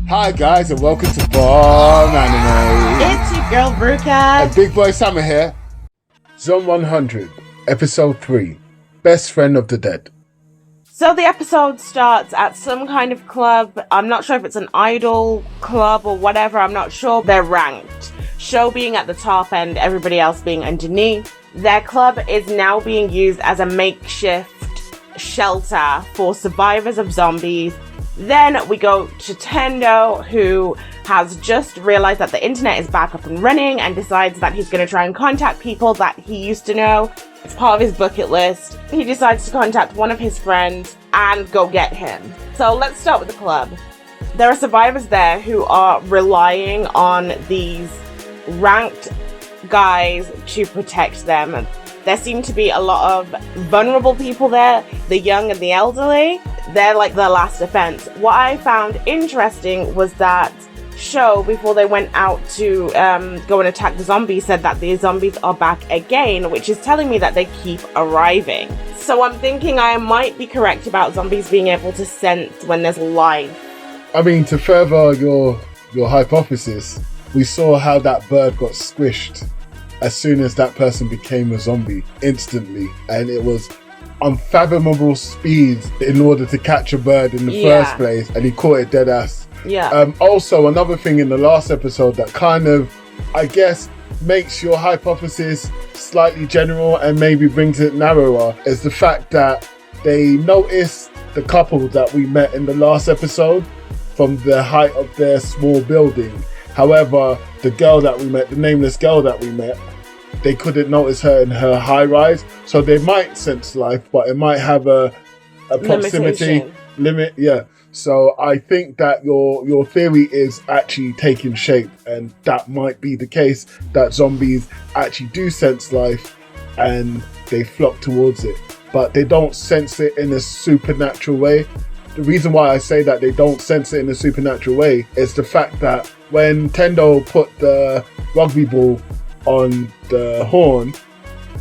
Hi guys and welcome to ZOM Anime. It's your girl Bruca. And Big Boy Summer here. ZOM 100, Episode 3, Best Friend of the Dead. So the episode starts at some kind of club. I'm not sure if it's an idol club or whatever. I'm not sure. They're ranked. Sho being at the top and everybody else being underneath. Their club is now being used as a makeshift shelter for survivors of zombies. Then we go to Tendo, who has just realized that the internet is back up and running and decides that he's going to try and contact people that he used to know. It's part of his bucket list. He decides to contact one of his friends and go get him. So let's start with the club. There are survivors there who are relying on these ranked guys to protect them. There seem to be a lot of vulnerable people there, the young and the elderly. They're like the last defense. What I found interesting was that Sho, before they went out to go and attack the zombies, said that the zombies are back again, which is telling me that they keep arriving. So I'm thinking I might be correct about zombies being able to sense when there's life. I mean, to further your hypothesis, we saw how that bird got squished as soon as that person became a zombie instantly, and it was unfathomable speeds in order to catch a bird in the first place, and he caught it dead ass. Also, another thing in the last episode that kind of, I guess, makes your hypothesis slightly general and maybe brings it narrower is the fact that they noticed the couple that we met in the last episode from the height of their small building. However, the girl that we met, the nameless girl that we met, they couldn't notice her in her high rise. So they might sense life, but it might have a proximity limit. Yeah. So I think that your theory is actually taking shape, and that might be the case, that zombies actually do sense life and they flock towards it, but they don't sense it in a supernatural way. The reason why I say that they don't sense it in a supernatural way is the fact that when Tendo put the rugby ball on the horn,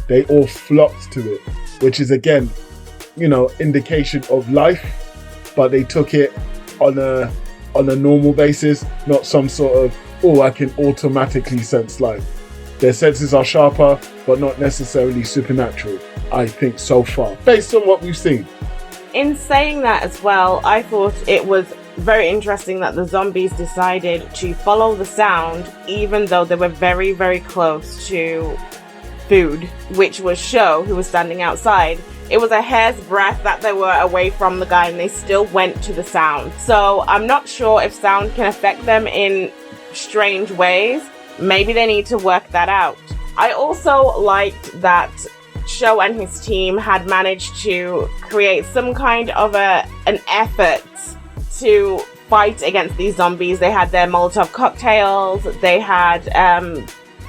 they all flocked to it, which is again, indication of life, but they took it on a normal basis, not some sort of, I can automatically sense life. Their senses are sharper, but not necessarily supernatural, I think, so far, based on what we've seen. In saying that as well, I thought it was very interesting that the zombies decided to follow the sound, even though they were very, very close to food, which was Sho, who was standing outside. It was a hair's breadth that they were away from the guy, and they still went to the sound. So I'm not sure if sound can affect them in strange ways. Maybe they need to work that out. I also liked that Sho and his team had managed to create some kind of an effort to fight against these zombies. They had their Molotov cocktails, they had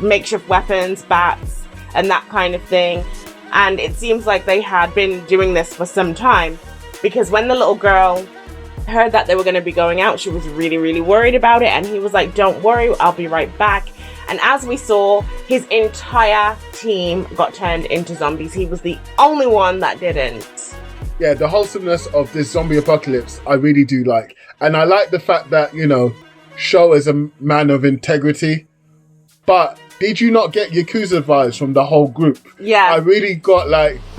makeshift weapons, bats, and that kind of thing. And it seems like they had been doing this for some time, because when the little girl heard that they were going to be going out, she was really, really worried about it. And he was like, "Don't worry, I'll be right back." And as we saw, his entire team got turned into zombies. He was the only one that didn't. Yeah, the wholesomeness of this zombie apocalypse, I really do like. And I like the fact that, Sho is a man of integrity. But did you not get Yakuza vibes from the whole group? Yeah. I really got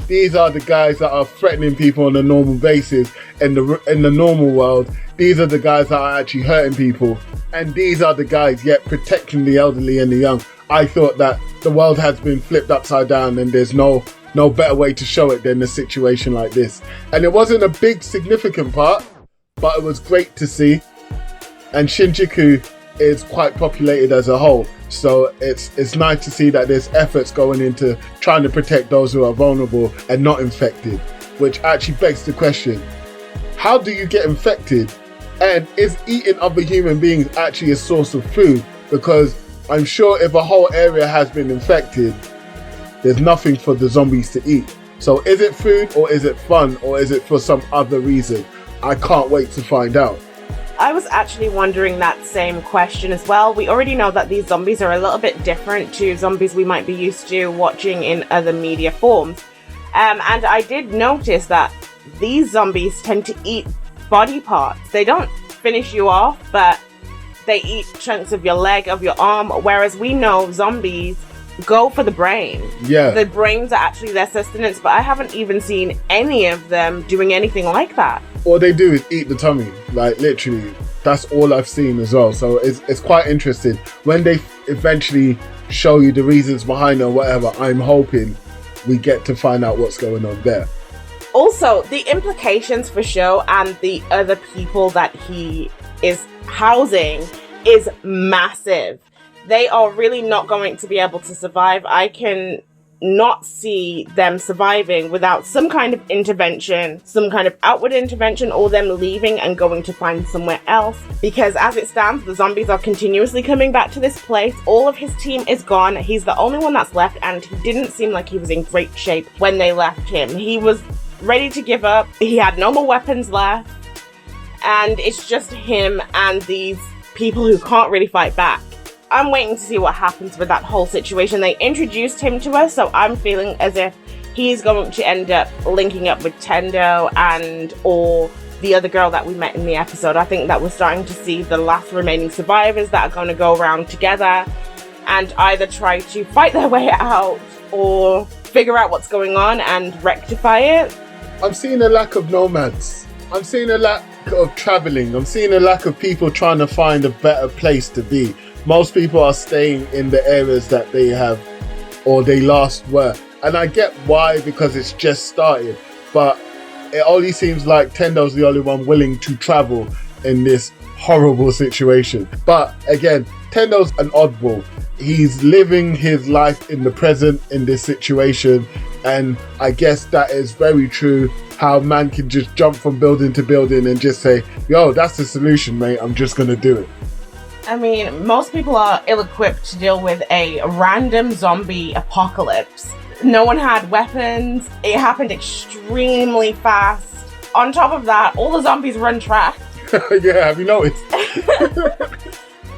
these are the guys that are threatening people on a normal basis in the normal world. These are the guys that are actually hurting people. And these are the guys yet protecting the elderly and the young. I thought that the world has been flipped upside down, and there's no better way to show it than a situation like this. And it wasn't a big significant part, but it was great to see. And Shinjuku is quite populated as a whole, so it's nice to see that there's efforts going into trying to protect those who are vulnerable and not infected, which actually begs the question, how do you get infected? And is eating other human beings actually a source of food? Because I'm sure if a whole area has been infected, there's nothing for the zombies to eat. So is it food, or is it fun, or is it for some other reason? I can't wait to find out. I was actually wondering that same question as well. We already know that these zombies are a little bit different to zombies we might be used to watching in other media forms. And I did notice that these zombies tend to eat body parts. They don't finish you off, but they eat chunks of your leg, of your arm, whereas we know zombies go for the brain. Yeah. The brains are actually their sustenance, but I haven't even seen any of them doing anything like that. All they do is eat the tummy, like literally. That's all I've seen as well. So it's quite interesting. When they eventually show you the reasons behind it or whatever, I'm hoping we get to find out what's going on there. Also, the implications for Show and the other people that he is housing is massive. They are really not going to be able to survive. I can not see them surviving without some kind of intervention, some kind of outward intervention, or them leaving and going to find somewhere else. Because as it stands, the zombies are continuously coming back to this place. All of his team is gone. He's the only one that's left, and he didn't seem like he was in great shape when they left him. He was ready to give up. He had no more weapons left. And it's just him and these people who can't really fight back. I'm waiting to see what happens with that whole situation. They introduced him to us, so I'm feeling as if he's going to end up linking up with Tendo and or the other girl that we met in the episode. I think that we're starting to see the last remaining survivors that are going to go around together and either try to fight their way out or figure out what's going on and rectify it. I'm seeing a lack of nomads. I'm seeing a lack of traveling. I'm seeing a lack of people trying to find a better place to be. Most people are staying in the areas that they have or they last were. And I get why, because it's just started. But it only seems like Tendo's the only one willing to travel in this horrible situation. But again, Tendo's an oddball. He's living his life in the present in this situation. And I guess that is very true, how man can just jump from building to building and just say, yo, that's the solution, mate. I'm just going to do it. I mean, most people are ill-equipped to deal with a random zombie apocalypse. No one had weapons. It happened extremely fast. On top of that, all the zombies run track. Yeah, have you noticed?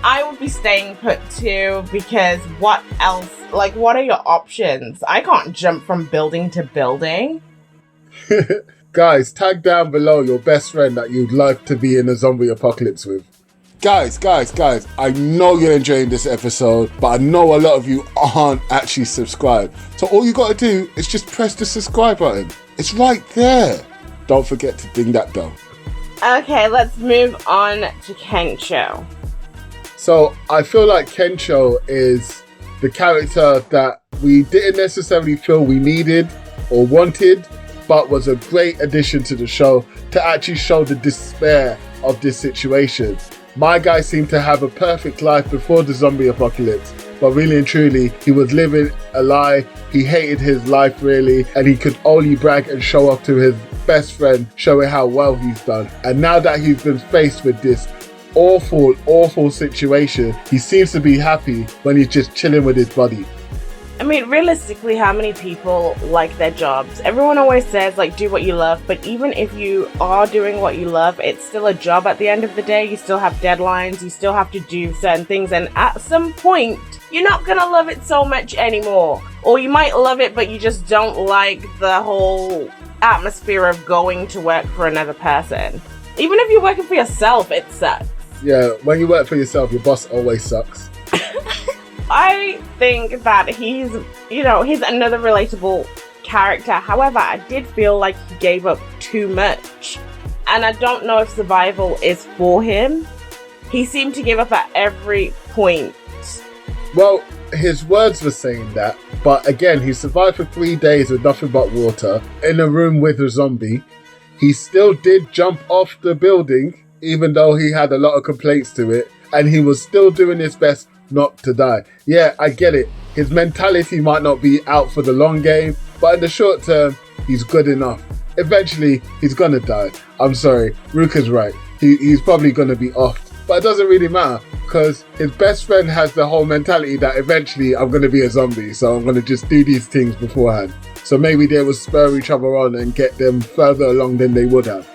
I would be staying put too, because what else? Like, what are your options? I can't jump from building to building. Guys, tag down below your best friend that you'd like to be in a zombie apocalypse with. Guys, I know you're enjoying this episode, but I know a lot of you aren't actually subscribed. So all you gotta do is just press the subscribe button. It's right there. Don't forget to ding that bell. Okay, let's move on to Kencho. So I feel like Kencho is the character that we didn't necessarily feel we needed or wanted, but was a great addition to the show to actually show the despair of this situation. My guy seemed to have a perfect life before the zombie apocalypse, but really and truly, he was living a lie. He hated his life really, and he could only brag and show off to his best friend, showing how well he's done. And now that he's been faced with this awful situation, he seems to be happy when he's just chilling with his buddy. I mean, realistically, how many people like their jobs? Everyone always says, like, do what you love, but even if you are doing what you love, it's still a job at the end of the day. You still have deadlines, you still have to do certain things, and at some point, you're not gonna love it so much anymore. Or you might love it, but you just don't like the whole atmosphere of going to work for another person. Even if you're working for yourself, it sucks. Yeah, when you work for yourself, your boss always sucks. I think that he's another relatable character. However, I did feel like he gave up too much. And I don't know if survival is for him. He seemed to give up at every point. Well, his words were saying that, but again, he survived for 3 days with nothing but water, in a room with a zombie. He still did jump off the building, even though he had a lot of complaints to it, and he was still doing his best not to die. Yeah, I get it. His mentality might not be out for the long game, but in the short term, he's good enough. Eventually, he's gonna die. I'm sorry, Ruka's right. He's probably gonna be offed. But it doesn't really matter, because his best friend has the whole mentality that eventually I'm gonna be a zombie, so I'm gonna just do these things beforehand. So maybe they will spur each other on and get them further along than they would have.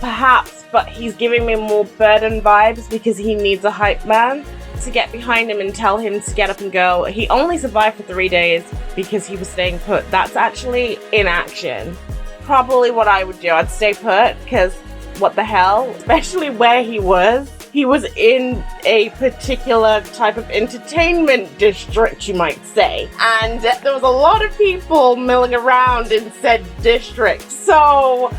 Perhaps, but he's giving me more Burden vibes because he needs a hype man to get behind him and tell him to get up and go. He only survived for 3 days because he was staying put. That's actually inaction. Probably what I would do. I'd stay put because what the hell? Especially where he was. he was in a particular type of entertainment district, you might say. And there was a lot of people milling around in said district. So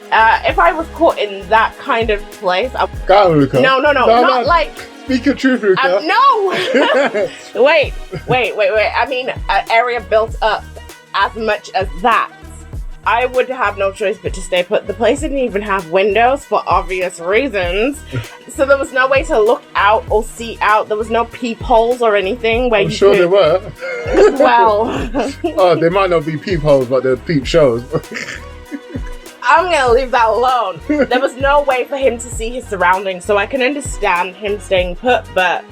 if I was caught in that kind of place, Go on, Luca. No, not like... Speak your truth, Luca. No! Wait. I mean, an area built up as much as that. I would have no choice but to stay put. The place didn't even have windows for obvious reasons. So there was no way to look out or see out. There was no peepholes or anything where I'm sure there were. Well... Oh, they might not be peepholes, but they're peep shows. I'm gonna leave that alone. There was no way for him to see his surroundings, so I can understand him staying put, but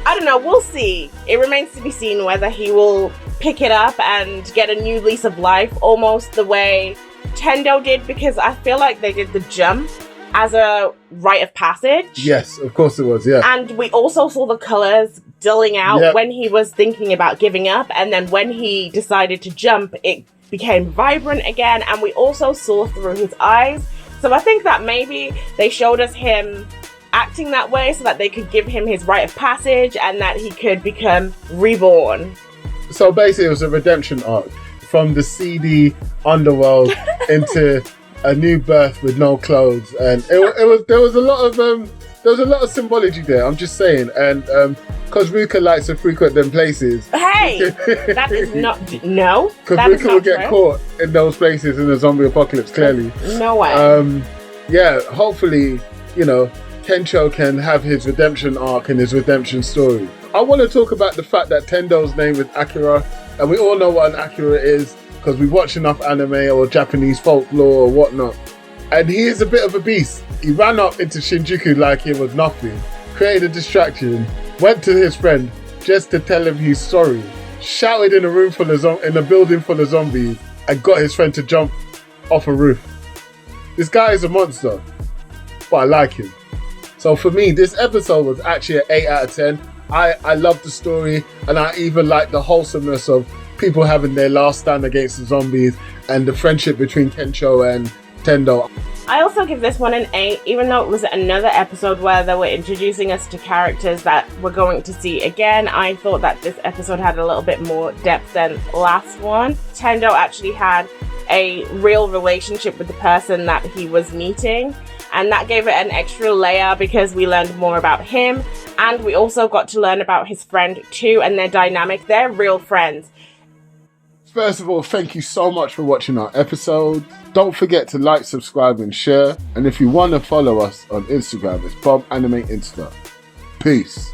I don't know, we'll see. It remains to be seen whether he will pick it up and get a new lease of life, almost the way Tendo did, because I feel like they did the jump as a rite of passage. Yes, of course it was, yeah. And we also saw the colours dulling out when he was thinking about giving up, and then when he decided to jump, it became vibrant again, and we also saw through his eyes. So I think that maybe they showed us him acting that way so that they could give him his rite of passage and that he could become reborn. So basically it was a redemption arc from the seedy underworld into a new birth with no clothes, and there was a lot of symbology there, I'm just saying. And because Ruka likes to frequent them places. Hey! That is not... No? Because Ruka will get caught in those places in the zombie apocalypse, clearly. No way. Yeah, hopefully, Tencho can have his redemption arc and his redemption story. I want to talk about the fact that Tendo's name is Akira, and we all know what an Akira is because we've watched enough anime or Japanese folklore or whatnot. And he is a bit of a beast. He ran up into Shinjuku like it was nothing, created a distraction, went to his friend just to tell him he's sorry, shouted in a room full of in a building full of zombies, and got his friend to jump off a roof. This guy is a monster, but I like him. So for me, this episode was actually an 8 out of 10. I love the story, and I even like the wholesomeness of people having their last stand against the zombies and the friendship between Tencho and Tendo. I also give this one an 8, even though it was another episode where they were introducing us to characters that we're going to see again. I thought that this episode had a little bit more depth than last one. Tendo actually had a real relationship with the person that he was meeting, and that gave it an extra layer because we learned more about him, and we also got to learn about his friend too and their dynamic. They're real friends. First of all, thank you so much for watching our episode. Don't forget to like, subscribe, and share. And if you want to follow us on Instagram, it's Bob Anime Insta. Peace.